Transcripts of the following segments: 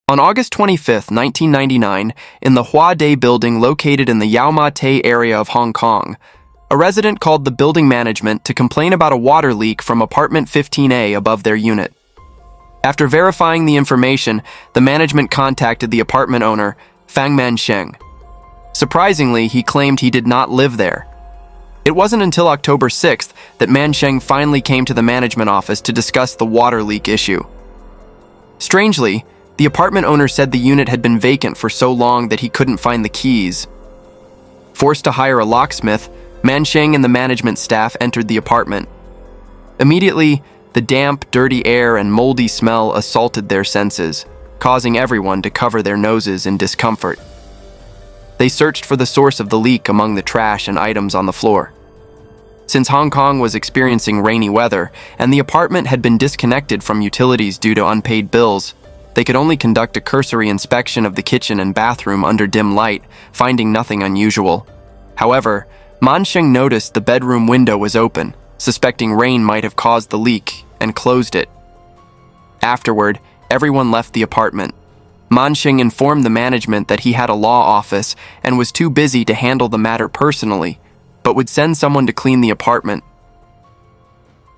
On August 25, 1999, in the Hua Dai building located in the Yau Ma Tei area of Hong Kong, a resident called the building management to complain about a water leak from apartment 15A above their unit. After verifying the information, the management contacted the apartment owner, Fang Mansheng. Surprisingly, he claimed he did not live there. It wasn't until October 6th that Mansheng finally came to the management office to discuss the water leak issue. Strangely, the apartment owner said the unit had been vacant for so long that he couldn't find the keys. Forced to hire a locksmith, Mansheng and the management staff entered the apartment. Immediately, the damp, dirty air and moldy smell assaulted their senses, causing everyone to cover their noses in discomfort. They searched for the source of the leak among the trash and items on the floor. Since Hong Kong was experiencing rainy weather and the apartment had been disconnected from utilities due to unpaid bills, they could only conduct a cursory inspection of the kitchen and bathroom under dim light, finding nothing unusual. However, Mansheng noticed the bedroom window was open, suspecting rain might have caused the leak, and closed it. Afterward, everyone left the apartment. Mansheng informed the management that he had a law office and was too busy to handle the matter personally, but would send someone to clean the apartment.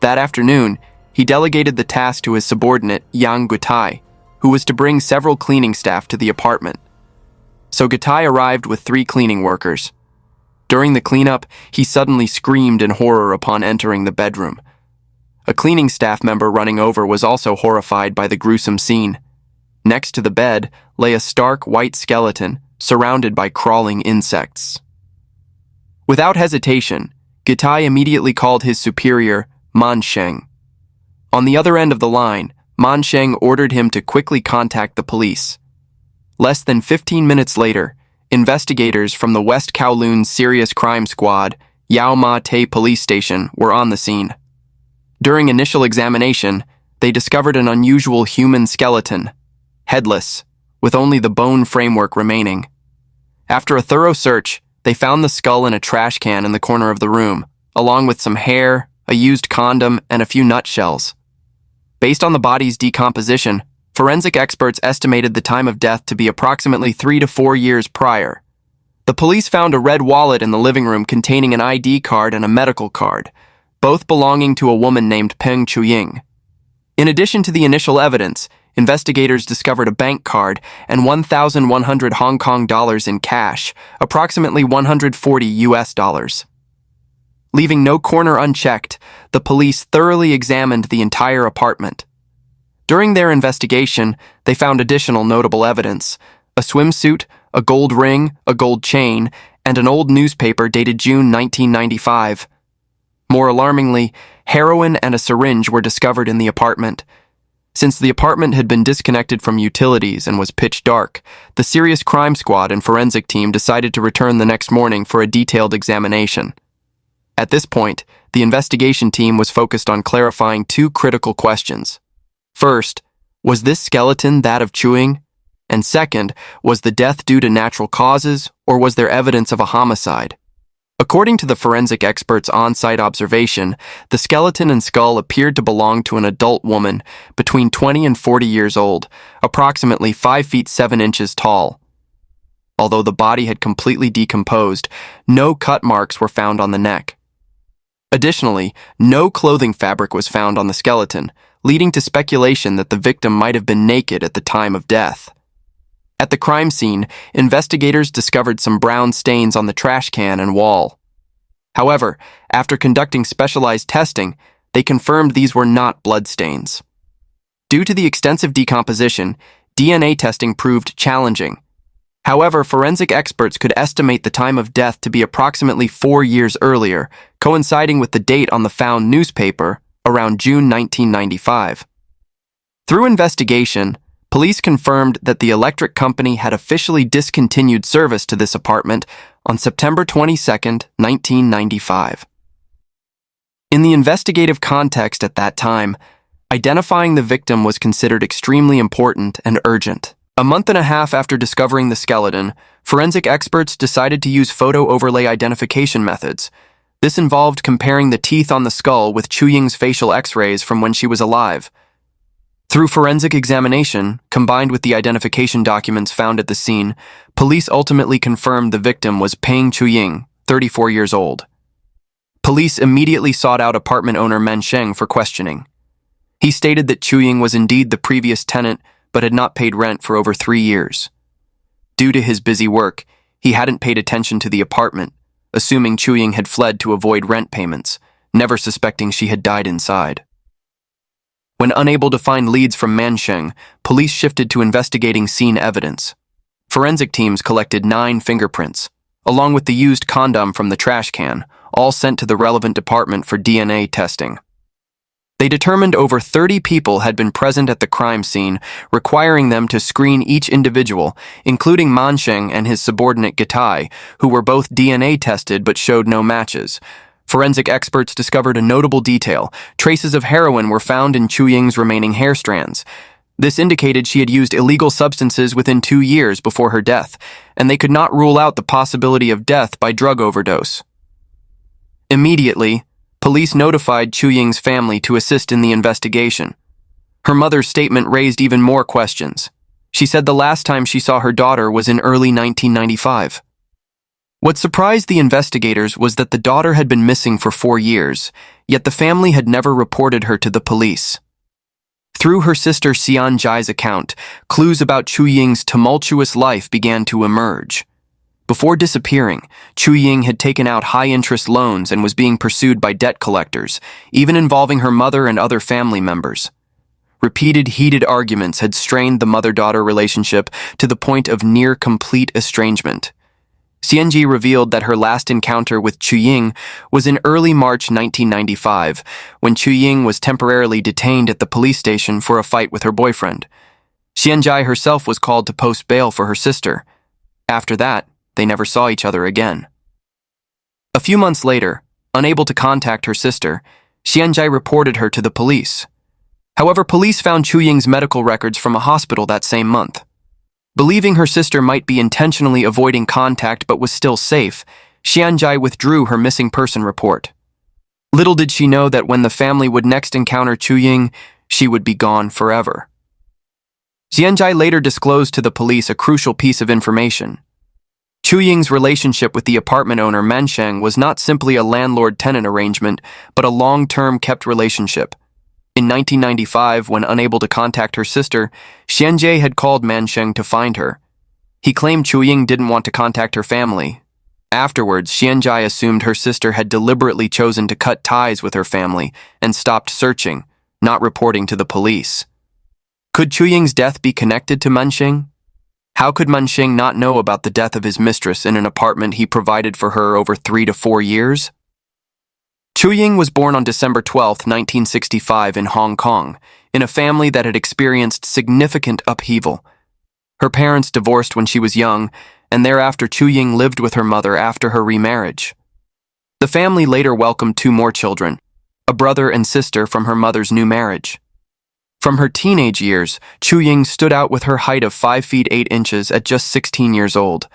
That afternoon, he delegated the task to his subordinate, Yang Gutai, who was to bring several cleaning staff to the apartment. So Gutai arrived with 3 cleaning workers. During the cleanup, he suddenly screamed in horror upon entering the bedroom. A cleaning staff member running over was also horrified by the gruesome scene. Next to the bed lay a stark white skeleton surrounded by crawling insects. Without hesitation, Gutai immediately called his superior, Mansheng. On the other end of the line, Mansheng ordered him to quickly contact the police. Less than 15 minutes later, investigators from the West Kowloon Serious Crime Squad, Yau Ma Tei Police Station, were on the scene. During initial examination, they discovered an unusual human skeleton, Headless, with only the bone framework remaining. After a thorough search, they found the skull in a trash can in the corner of the room, along with some hair, a used condom, and a few nutshells. Based on the body's decomposition, forensic experts estimated the time of death to be approximately 3 to 4 years prior. The police found a red wallet in the living room containing an ID card and a medical card, both belonging to a woman named Peng Chuying. In addition to the initial evidence, investigators discovered a bank card and 1,100 Hong Kong dollars in cash, approximately 140 US dollars. Leaving no corner unchecked, the police thoroughly examined the entire apartment. During their investigation, they found additional notable evidence: a swimsuit, a gold ring, a gold chain, and an old newspaper dated June 1995. More alarmingly, heroin and a syringe were discovered in the apartment. Since the apartment had been disconnected from utilities and was pitch dark, the Serious Crime Squad and forensic team decided to return the next morning for a detailed examination. At this point, the investigation team was focused on clarifying 2 critical questions. First, was this skeleton that of Chuying? And second, was the death due to natural causes, or was there evidence of a homicide? According to the forensic experts' on-site observation, the skeleton and skull appeared to belong to an adult woman between 20 and 40 years old, approximately 5 feet 7 inches tall. Although the body had completely decomposed, no cut marks were found on the neck. Additionally, no clothing fabric was found on the skeleton, leading to speculation that the victim might have been naked at the time of death. At the crime scene, investigators discovered some brown stains on the trash can and wall. However, after conducting specialized testing, they confirmed these were not bloodstains. Due to the extensive decomposition, DNA testing proved challenging. However, forensic experts could estimate the time of death to be approximately 4 years earlier, coinciding with the date on the found newspaper, around June 1995. Through investigation, police confirmed that the electric company had officially discontinued service to this apartment on September 22, 1995. In the investigative context at that time, identifying the victim was considered extremely important and urgent. A month and a half after discovering the skeleton, forensic experts decided to use photo overlay identification methods. This involved comparing the teeth on the skull with Chuying's facial x-rays from when she was alive. Through forensic examination, combined with the identification documents found at the scene, police ultimately confirmed the victim was Peng Chuying, 34 years old. Police immediately sought out apartment owner Men Sheng for questioning. He stated that Chuying was indeed the previous tenant, but had not paid rent for over 3 years. Due to his busy work, he hadn't paid attention to the apartment, assuming Chuying had fled to avoid rent payments, never suspecting she had died inside. When unable to find leads from Man Sheng, police shifted to investigating scene evidence. Forensic teams collected 9 fingerprints, along with the used condom from the trash can, all sent to the relevant department for DNA testing. They determined over 30 people had been present at the crime scene, requiring them to screen each individual, including Man Sheng and his subordinate Gitai, who were both DNA tested but showed no matches. Forensic experts discovered a notable detail. Traces of heroin were found in Chuying's remaining hair strands. This indicated she had used illegal substances within 2 years before her death, and they could not rule out the possibility of death by drug overdose. Immediately, police notified Chuying's family to assist in the investigation. Her mother's statement raised even more questions. She said the last time she saw her daughter was in early 1995. What surprised the investigators was that the daughter had been missing for 4 years, yet the family had never reported her to the police. Through her sister Xian Jai's account, clues about Chuying's tumultuous life began to emerge. Before disappearing, Chuying had taken out high-interest loans and was being pursued by debt collectors, even involving her mother and other family members. Repeated heated arguments had strained the mother-daughter relationship to the point of near-complete estrangement. Xianji revealed that her last encounter with Chuying was in early March 1995, when Chuying was temporarily detained at the police station for a fight with her boyfriend. Xianjai herself was called to post bail for her sister. After that, they never saw each other again. A few months later, unable to contact her sister, Xianjai reported her to the police. However, police found Chuying's medical records from a hospital that same month. Believing her sister might be intentionally avoiding contact but was still safe, Xianjai withdrew her missing person report. Little did she know that when the family would next encounter Chuying, she would be gone forever. Xianjai later disclosed to the police a crucial piece of information. Chuying's relationship with the apartment owner Man Sheng was not simply a landlord-tenant arrangement, but a long-term kept relationship. In 1995, when unable to contact her sister, Xianjie had called Man Sheng to find her. He claimed Chuying didn't want to contact her family. Afterwards, Xianjai assumed her sister had deliberately chosen to cut ties with her family and stopped searching, not reporting to the police. Could Chuying's death be connected to Man Sheng? How could Man Sheng not know about the death of his mistress in an apartment he provided for her over 3 to 4 years? Chuying was born on December 12, 1965 in Hong Kong, in a family that had experienced significant upheaval. Her parents divorced when she was young, and thereafter Chuying lived with her mother after her remarriage. The family later welcomed 2 more children, a brother and sister from her mother's new marriage. From her teenage years, Chuying stood out with her height of 5 feet 8 inches at just 16 years old.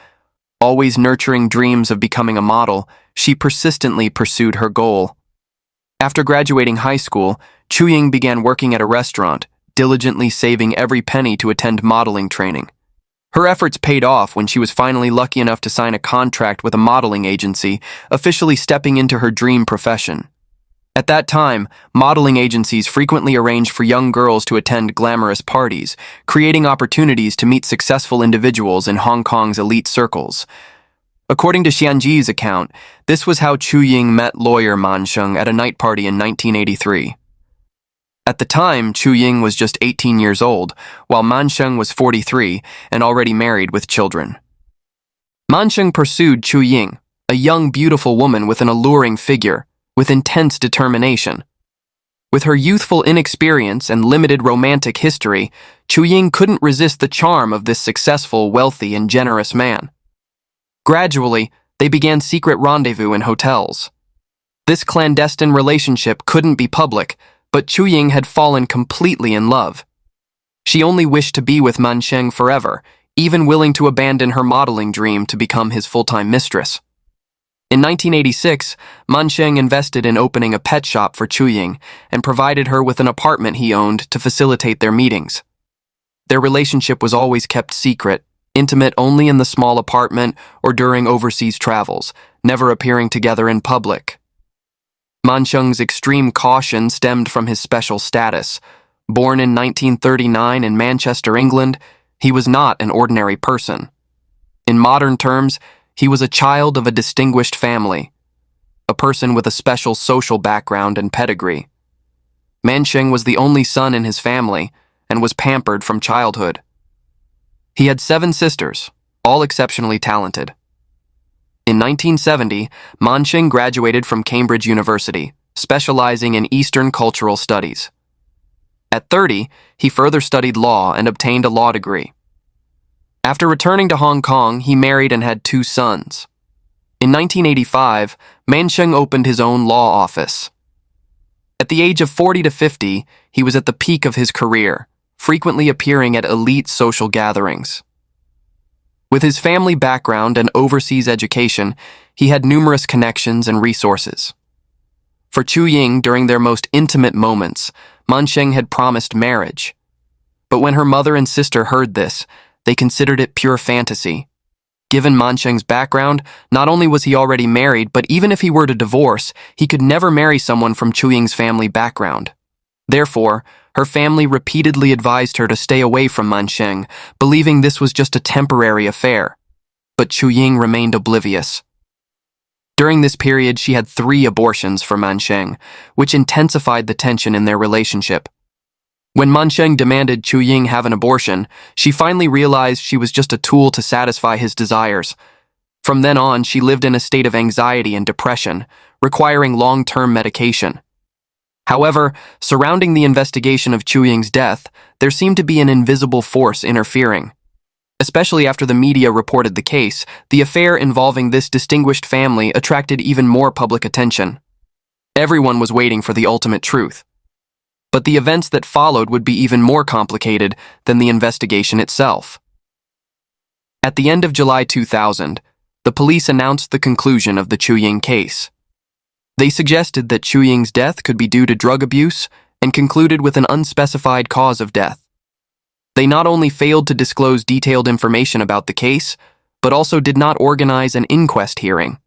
Always nurturing dreams of becoming a model, she persistently pursued her goal. After graduating high school, Chuying began working at a restaurant, diligently saving every penny to attend modeling training. Her efforts paid off when she was finally lucky enough to sign a contract with a modeling agency, officially stepping into her dream profession. At that time, modeling agencies frequently arranged for young girls to attend glamorous parties, creating opportunities to meet successful individuals in Hong Kong's elite circles. According to Xianji's account, this was how Chuying met lawyer Man Sheng at a night party in 1983. At the time, Chuying was just 18 years old, while Man Sheng was 43 and already married with children. Man Sheng pursued Chuying, a young, beautiful woman with an alluring figure, with intense determination. With her youthful inexperience and limited romantic history, Chuying couldn't resist the charm of this successful, wealthy, and generous man. Gradually, they began secret rendezvous in hotels. This clandestine relationship couldn't be public, but Chuying had fallen completely in love. She only wished to be with Man Sheng forever, even willing to abandon her modeling dream to become his full-time mistress. In 1986, Mansheng invested in opening a pet shop for Chuying and provided her with an apartment he owned to facilitate their meetings. Their relationship was always kept secret, intimate only in the small apartment or during overseas travels, never appearing together in public. Mansheng's extreme caution stemmed from his special status. Born in 1939 in Manchester, England, he was not an ordinary person. In modern terms, he was a child of a distinguished family, a person with a special social background and pedigree. Mansheng was the only son in his family and was pampered from childhood. He had 7 sisters, all exceptionally talented. In 1970, Mansheng graduated from Cambridge University, specializing in Eastern cultural studies. At 30, he further studied law and obtained a law degree. After returning to Hong Kong, he married and had 2 sons. In 1985, Mansheng opened his own law office. At the age of 40 to 50, he was at the peak of his career, frequently appearing at elite social gatherings. With his family background and overseas education, he had numerous connections and resources. For Chuying, during their most intimate moments, Mansheng had promised marriage. But when her mother and sister heard this, they considered it pure fantasy. Given Mansheng's background, not only was he already married, but even if he were to divorce, he could never marry someone from Chuying's family background. Therefore, her family repeatedly advised her to stay away from Mansheng, believing this was just a temporary affair. But Chuying remained oblivious. During this period, she had 3 abortions for Mansheng, which intensified the tension in their relationship. When Mansheng demanded Chuying have an abortion, she finally realized she was just a tool to satisfy his desires. From then on, she lived in a state of anxiety and depression, requiring long-term medication. However, surrounding the investigation of Chuying's death, there seemed to be an invisible force interfering. Especially after the media reported the case, the affair involving this distinguished family attracted even more public attention. Everyone was waiting for the ultimate truth. But the events that followed would be even more complicated than the investigation itself. At the end of July 2000, the police announced the conclusion of the Chuying case. They suggested that Chuying's death could be due to drug abuse and concluded with an unspecified cause of death. They not only failed to disclose detailed information about the case, but also did not organize an inquest hearing.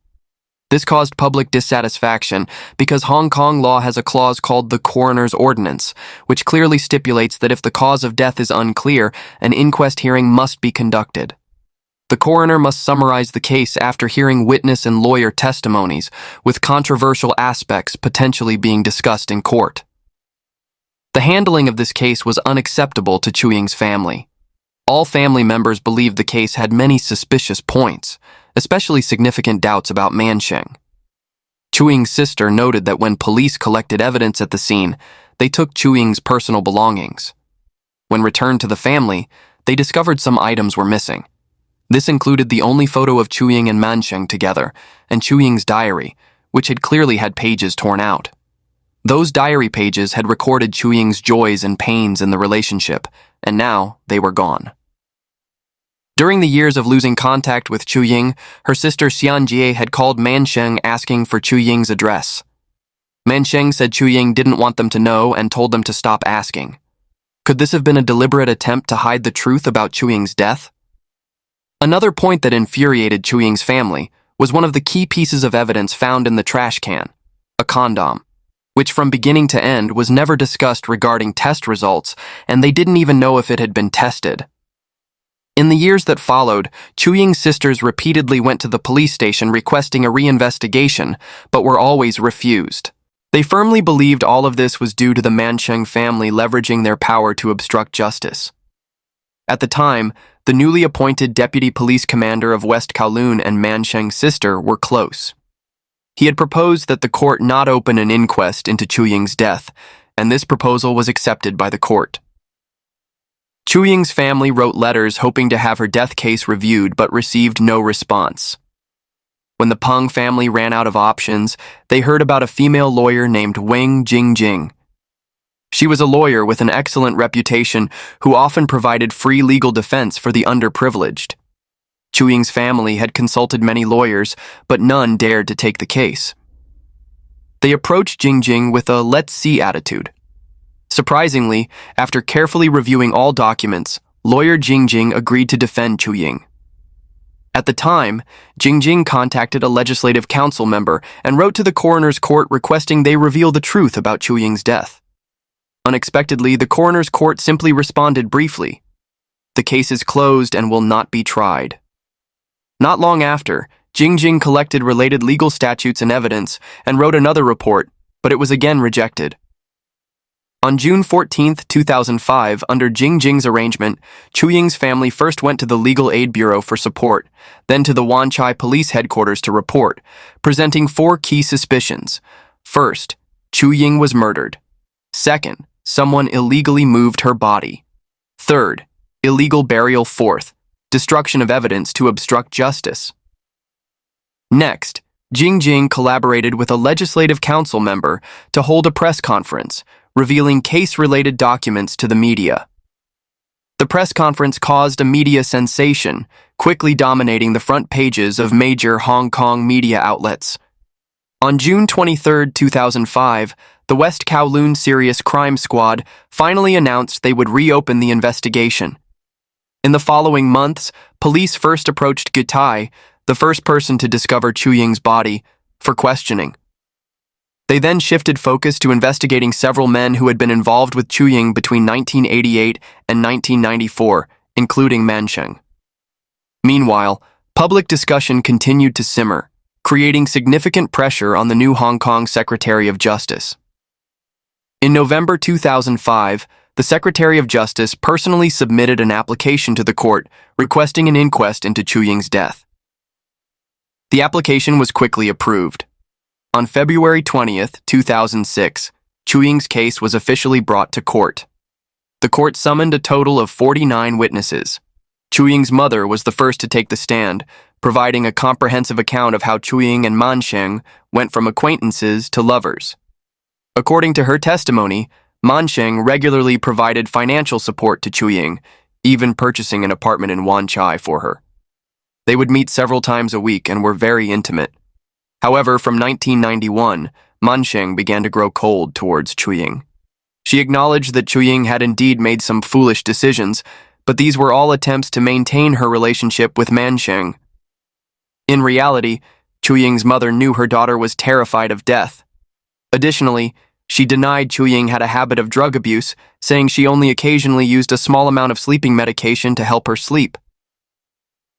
This caused public dissatisfaction because Hong Kong law has a clause called the Coroner's Ordinance, which clearly stipulates that if the cause of death is unclear, an inquest hearing must be conducted. The coroner must summarize the case after hearing witness and lawyer testimonies, with controversial aspects potentially being discussed in court. The handling of this case was unacceptable to Chuying's family. All family members believed the case had many suspicious points, especially significant doubts about Mansheng. Chuying's sister noted that when police collected evidence at the scene, they took Chuying's personal belongings. When returned to the family, they discovered some items were missing. This included the only photo of Chuying and Mansheng together, and Chuying's diary, which had clearly had pages torn out. Those diary pages had recorded Chuying's joys and pains in the relationship, and now they were gone. During the years of losing contact with Chuying, her sister Xianjie had called Mansheng asking for Chuying's address. Mansheng said Chuying didn't want them to know and told them to stop asking. Could this have been a deliberate attempt to hide the truth about Chuying's death? Another point that infuriated Chuying's family was one of the key pieces of evidence found in the trash can, a condom, which from beginning to end was never discussed regarding test results, and they didn't even know if it had been tested. In the years that followed, Chuying's sisters repeatedly went to the police station requesting a reinvestigation, but were always refused. They firmly believed all of this was due to the Mansheng family leveraging their power to obstruct justice. At the time, the newly appointed deputy police commander of West Kowloon and Mansheng's sister were close. He had proposed that the court not open an inquest into Chuying's death, and this proposal was accepted by the court. Chuying's family wrote letters hoping to have her death case reviewed but received no response. When the Peng family ran out of options, they heard about a female lawyer named Wang Jingjing. She was a lawyer with an excellent reputation who often provided free legal defense for the underprivileged. Chu Ying's family had consulted many lawyers, but none dared to take the case. They approached Jing with a let's see attitude. Surprisingly, after carefully reviewing all documents, lawyer Jing agreed to defend Chu Ying. At the time, Jing contacted a legislative council member and wrote to the coroner's court requesting they reveal the truth about Chu Ying's death. Unexpectedly, the coroner's court simply responded briefly, "The case is closed and will not be tried." Not long after, Jing collected related legal statutes and evidence and wrote another report, but it was again rejected. On June 14, 2005, under Jing's arrangement, Chu Ying's family first went to the Legal Aid Bureau for support, then to the Wanchai Police Headquarters to report, presenting 4 key suspicions. First, Chu Ying was murdered. Second, someone illegally moved her body. Third, illegal burial. Fourth, destruction of evidence to obstruct justice. Next, Jing collaborated with a legislative council member to hold a press conference, revealing case-related documents to the media. The press conference caused a media sensation, quickly dominating the front pages of major Hong Kong media outlets. On June 23, 2005, the West Kowloon Serious Crime Squad finally announced they would reopen the investigation. In the following months, police first approached Gutai, the first person to discover Chu Ying's body, for questioning. They then shifted focus to investigating several men who had been involved with Chu Ying between 1988 and 1994, including Mansheng. Meanwhile, public discussion continued to simmer, creating significant pressure on the new Hong Kong Secretary of Justice. In November 2005, the Secretary of Justice personally submitted an application to the court requesting an inquest into Chu Ying's death. The application was quickly approved. On February 20, 2006, Chu Ying's case was officially brought to court. The court summoned a total of 49 witnesses. Chu Ying's mother was the first to take the stand, providing a comprehensive account of how Chu Ying and Mansheng went from acquaintances to lovers. According to her testimony, Mansheng regularly provided financial support to Chu Ying, even purchasing an apartment in Wanchai for her. They would meet several times a week and were very intimate. However, from 1991, Mansheng began to grow cold towards Chu Ying. She acknowledged that Chu Ying had indeed made some foolish decisions, but these were all attempts to maintain her relationship with Mansheng. In reality, Chu Ying's mother knew her daughter was terrified of death. Additionally, she denied Chu Ying had a habit of drug abuse, saying she only occasionally used a small amount of sleeping medication to help her sleep.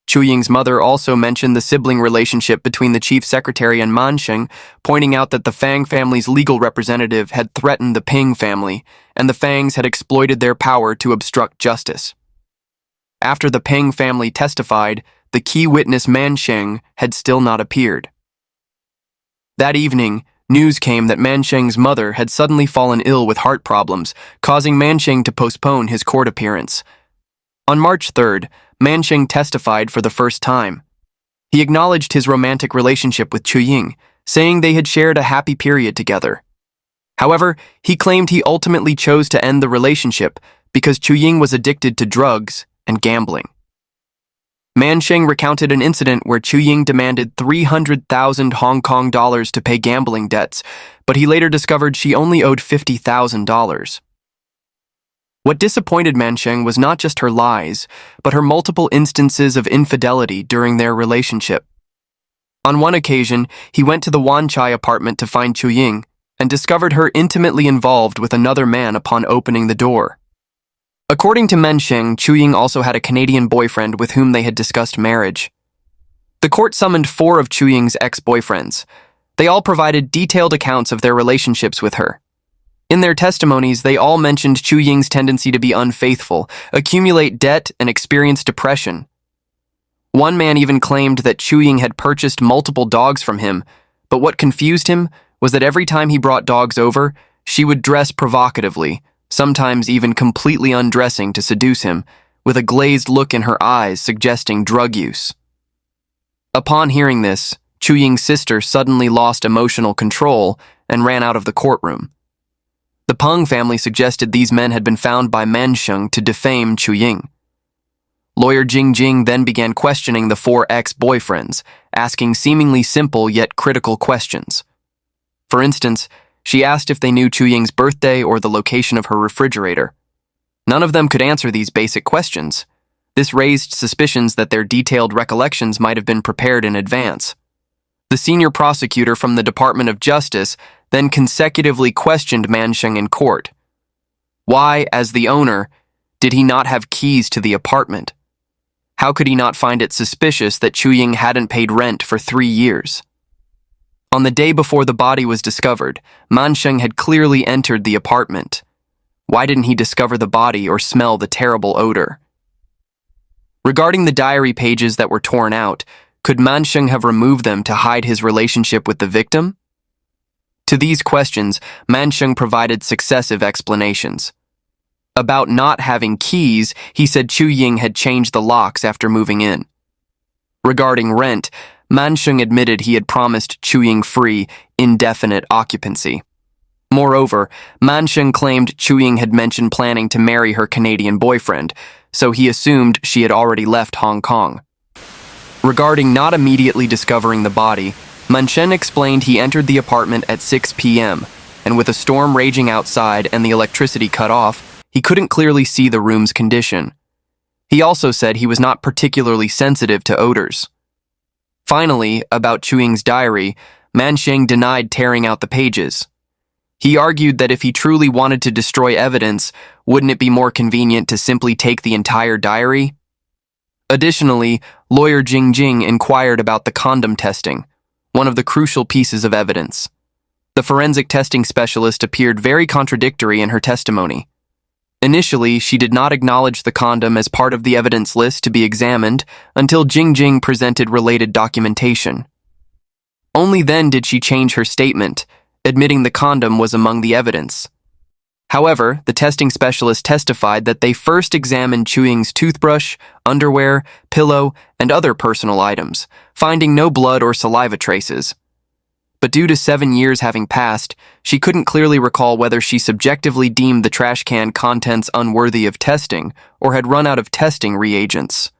Chu Ying's mother also mentioned the sibling relationship between the chief secretary and Mansheng, pointing out that the Fang family's legal representative had threatened the Ping family, and the Fangs had exploited their power to obstruct justice. After the Ping family testified, the key witness Mansheng had still not appeared. That evening, news came that Mansheng's mother had suddenly fallen ill with heart problems, causing Mansheng to postpone his court appearance. On March 3rd, Mansheng testified for the first time. He acknowledged his romantic relationship with Chu Ying, saying they had shared a happy period together. However, he claimed he ultimately chose to end the relationship because Chu Ying was addicted to drugs and gambling. Mansheng recounted an incident where Chu Ying demanded 300,000 Hong Kong dollars to pay gambling debts, but he later discovered she only owed $50,000. What disappointed Mansheng was not just her lies, but her multiple instances of infidelity during their relationship. On one occasion, he went to the Wanchai apartment to find Chu Ying and discovered her intimately involved with another man upon opening the door. According to Mansheng, Chu Ying also had a Canadian boyfriend with whom they had discussed marriage. The court summoned 4 of Chu Ying's ex-boyfriends. They all provided detailed accounts of their relationships with her. In their testimonies, they all mentioned Chu Ying's tendency to be unfaithful, accumulate debt, and experience depression. One man even claimed that Chu Ying had purchased multiple dogs from him, but what confused him was that every time he brought dogs over, she would dress provocatively, sometimes even completely undressing to seduce him, with a glazed look in her eyes suggesting drug use. Upon hearing this, Chu Ying's sister suddenly lost emotional control and ran out of the courtroom. The Peng family suggested these men had been found by Mansheng to defame Chu Ying. Lawyer Jing Jing then began questioning the four ex-boyfriends, asking seemingly simple yet critical questions. For instance, she asked if they knew Chu Ying's birthday or the location of her refrigerator. None of them could answer these basic questions. This raised suspicions that their detailed recollections might have been prepared in advance. The senior prosecutor from the Department of Justice then consecutively questioned Mansheng in court. Why, as the owner, did he not have keys to the apartment? How could he not find it suspicious that Chu Ying hadn't paid rent for 3 years? On the day before the body was discovered, Mansheng had clearly entered the apartment. Why didn't he discover the body or smell the terrible odor? Regarding the diary pages that were torn out, could Mansheng have removed them to hide his relationship with the victim? To these questions, Mansheng provided successive explanations. About not having keys, he said Chu Ying had changed the locks after moving in. Regarding rent, Mansheng admitted he had promised Chu Ying free, indefinite occupancy. Moreover, Mansheng claimed Chu Ying had mentioned planning to marry her Canadian boyfriend, so he assumed she had already left Hong Kong. Regarding not immediately discovering the body, Mansheng explained he entered the apartment at 6 p.m., and with a storm raging outside and the electricity cut off, he couldn't clearly see the room's condition. He also said he was not particularly sensitive to odors. Finally, about Chu Ying's diary, Mansheng denied tearing out the pages. He argued that if he truly wanted to destroy evidence, wouldn't it be more convenient to simply take the entire diary? Additionally, lawyer Jing Jing inquired about the condom testing, one of the crucial pieces of evidence. The forensic testing specialist appeared very contradictory in her testimony. Initially, she did not acknowledge the condom as part of the evidence list to be examined until Jing Jing presented related documentation. Only then did she change her statement, admitting the condom was among the evidence. However, the testing specialist testified that they first examined Chu Ying's toothbrush, underwear, pillow, and other personal items, finding no blood or saliva traces. But due to 7 years having passed, she couldn't clearly recall whether she subjectively deemed the trash can contents unworthy of testing or had run out of testing reagents.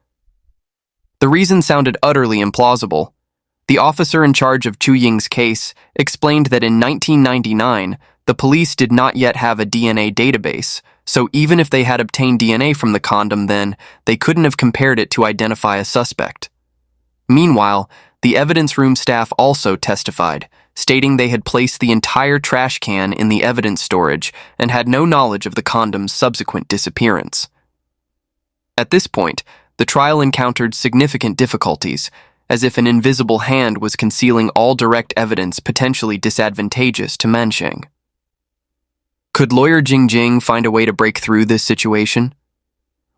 The reason sounded utterly implausible. The officer in charge of Chu Ying's case explained that in 1999, the police did not yet have a DNA database, so even if they had obtained DNA from the condom then, they couldn't have compared it to identify a suspect. Meanwhile, the evidence room staff also testified, stating they had placed the entire trash can in the evidence storage and had no knowledge of the condom's subsequent disappearance. At this point, the trial encountered significant difficulties, as if an invisible hand was concealing all direct evidence potentially disadvantageous to Mansheng. Could lawyer Jing Jing find a way to break through this situation?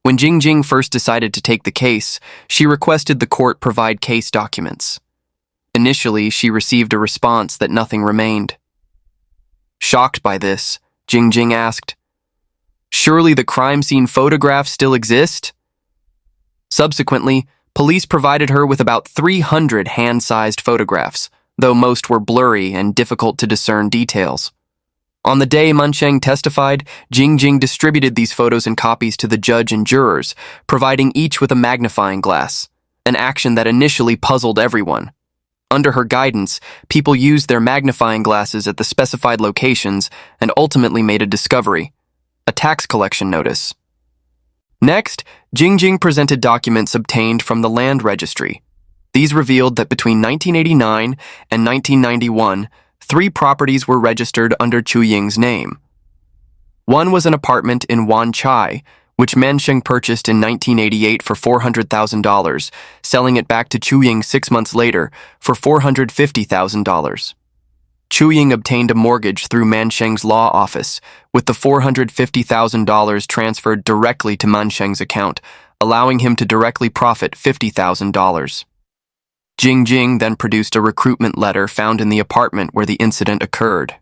When Jing Jing first decided to take the case, she requested the court provide case documents. Initially, she received a response that nothing remained. Shocked by this, Jing Jing asked, "Surely the crime scene photographs still exist?" Subsequently, police provided her with about 300 hand-sized photographs, though most were blurry and difficult to discern details. On the day Mansheng testified, Jing Jing distributed these photos and copies to the judge and jurors, providing each with a magnifying glass, an action that initially puzzled everyone. Under her guidance, people used their magnifying glasses at the specified locations and ultimately made a discovery: a tax collection notice. Next, Jing Jing presented documents obtained from the land registry. These revealed that between 1989 and 1991, 3 properties were registered under Chu Ying's name. One was an apartment in Wan Chai, which Mansheng purchased in 1988 for $400,000, selling it back to Chu Ying 6 months later for $450,000. Chu Ying obtained a mortgage through Mansheng's law office, with the $450,000 transferred directly to Mansheng's account, allowing him to directly profit $50,000. Jing Jing then produced a recruitment letter found in the apartment where the incident occurred.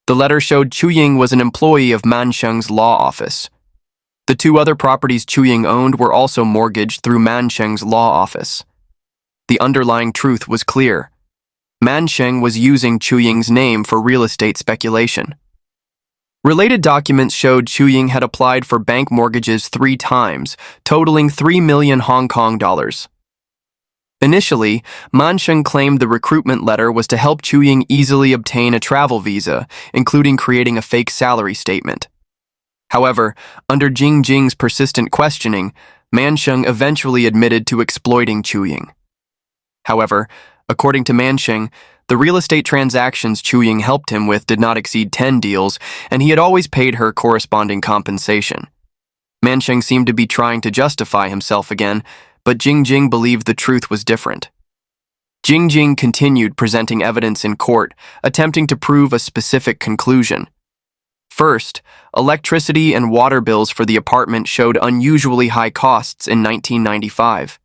The letter showed Chu Ying was an employee of Mansheng's law office. The 2 other properties Chu Ying owned were also mortgaged through Mansheng's law office. The underlying truth was clear. Mansheng was using Chu Ying's name for real estate speculation. Related documents showed Chu Ying had applied for bank mortgages 3 times, totaling 3 million Hong Kong dollars. Initially, Man Sheng claimed the recruitment letter was to help Chu Ying easily obtain a travel visa, including creating a fake salary statement. However, under Jing Jing's persistent questioning, Man Sheng eventually admitted to exploiting Chu Ying. However, according to Man Sheng, the real estate transactions Chu Ying helped him with did not exceed 10 deals, and he had always paid her corresponding compensation. Man Sheng seemed to be trying to justify himself again, but Jing Jing believed the truth was different. Jing Jing continued presenting evidence in court, attempting to prove a specific conclusion. First, electricity and water bills for the apartment showed unusually high costs in 1995.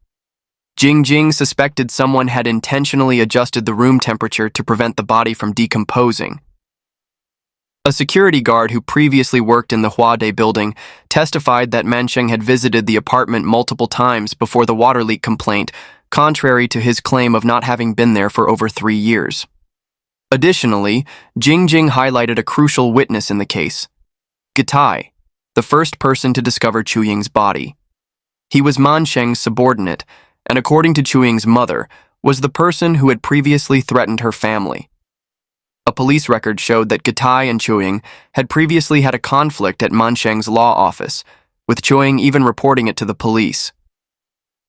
Jing Jing suspected someone had intentionally adjusted the room temperature to prevent the body from decomposing. A security guard who previously worked in the Huade building testified that Man Sheng had visited the apartment multiple times before the water leak complaint, contrary to his claim of not having been there for over 3 years. Additionally, Jing Jing highlighted a crucial witness in the case, Gitai, the first person to discover Chu Ying's body. He was Man Sheng's subordinate, and according to Chu Ying's mother, was the person who had previously threatened her family. A police record showed that Gitai and Chu Ying had previously had a conflict at Man Sheng's law office, with Chu Ying even reporting it to the police.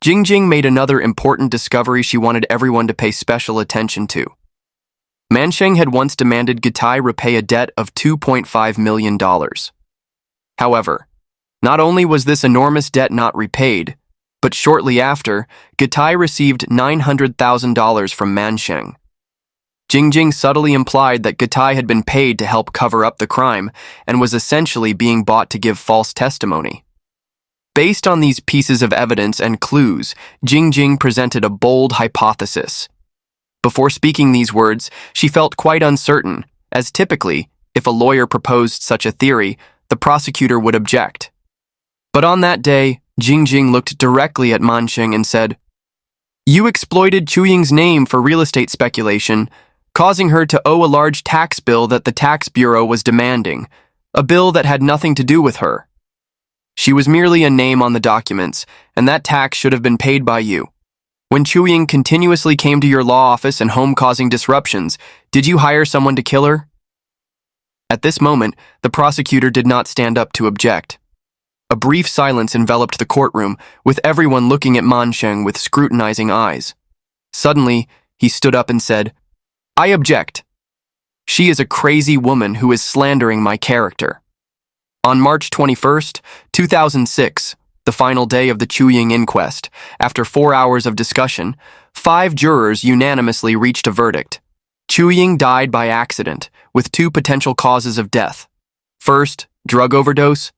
Jing Jing made another important discovery she wanted everyone to pay special attention to. Man Sheng had once demanded Gitai repay a debt of $2.5 million. However, not only was this enormous debt not repaid, but shortly after, Gitai received $900,000 from Man Sheng. Jing Jing subtly implied that Gitai had been paid to help cover up the crime and was essentially being bought to give false testimony. Based on these pieces of evidence and clues, Jing Jing presented a bold hypothesis. Before speaking these words, she felt quite uncertain, as typically, if a lawyer proposed such a theory, the prosecutor would object. But on that day, Jing Jing looked directly at Man Sheng and said, "You exploited Chu Ying's name for real estate speculation, causing her to owe a large tax bill that the tax bureau was demanding, a bill that had nothing to do with her. She was merely a name on the documents, and that tax should have been paid by you. When Chu Ying continuously came to your law office and home causing disruptions, did you hire someone to kill her?" At this moment, the prosecutor did not stand up to object. A brief silence enveloped the courtroom, with everyone looking at Man Sheng with scrutinizing eyes. Suddenly, he stood up and said, "I object. She is a crazy woman who is slandering my character." On March 21st, 2006, the final day of the Chu Ying inquest, after 4 hours of discussion, 5 jurors unanimously reached a verdict. Chu Ying died by accident, with 2 potential causes of death. First, drug overdose,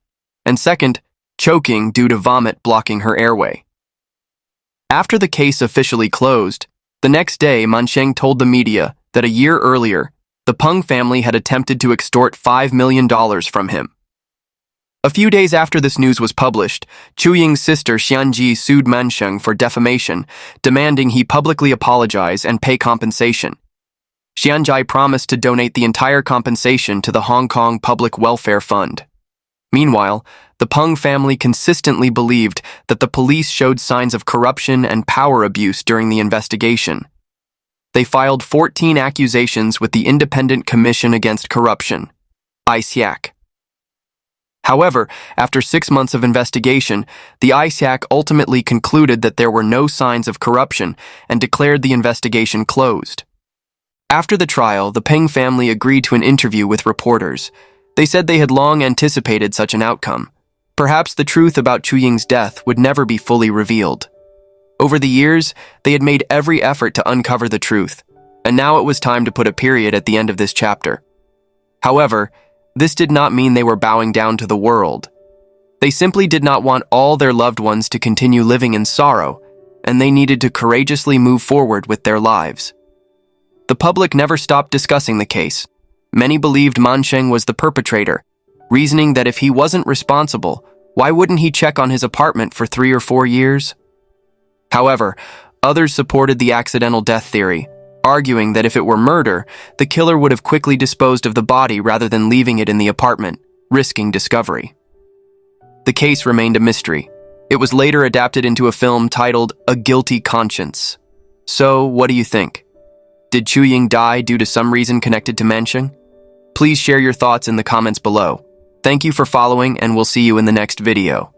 and second, choking due to vomit blocking her airway. After the case officially closed, the next day Man Sheng told the media that a year earlier, the Peng family had attempted to extort $5 million from him. A few days after this news was published, Chu Ying's sister Xianji sued Man Sheng for defamation, demanding he publicly apologize and pay compensation. Xianji promised to donate the entire compensation to the Hong Kong Public Welfare Fund. Meanwhile, the Peng family consistently believed that the police showed signs of corruption and power abuse during the investigation. They filed 14 accusations with the Independent Commission Against Corruption, ICAC. However, after 6 months of investigation, the ICAC ultimately concluded that there were no signs of corruption and declared the investigation closed. After the trial, the Peng family agreed to an interview with reporters. They said they had long anticipated such an outcome. Perhaps the truth about Chu Ying's death would never be fully revealed. Over the years, they had made every effort to uncover the truth, and now it was time to put a period at the end of this chapter. However, this did not mean they were bowing down to the world. They simply did not want all their loved ones to continue living in sorrow, and they needed to courageously move forward with their lives. The public never stopped discussing the case. Many believed Man Sheng was the perpetrator, reasoning that if he wasn't responsible, why wouldn't he check on his apartment for 3 or 4 years? However, others supported the accidental death theory, arguing that if it were murder, the killer would have quickly disposed of the body rather than leaving it in the apartment, risking discovery. The case remained a mystery. It was later adapted into a film titled A Guilty Conscience. So, what do you think? Did Chu Ying die due to some reason connected to Mansheng? Please share your thoughts in the comments below. Thank you for following, and we'll see you in the next video.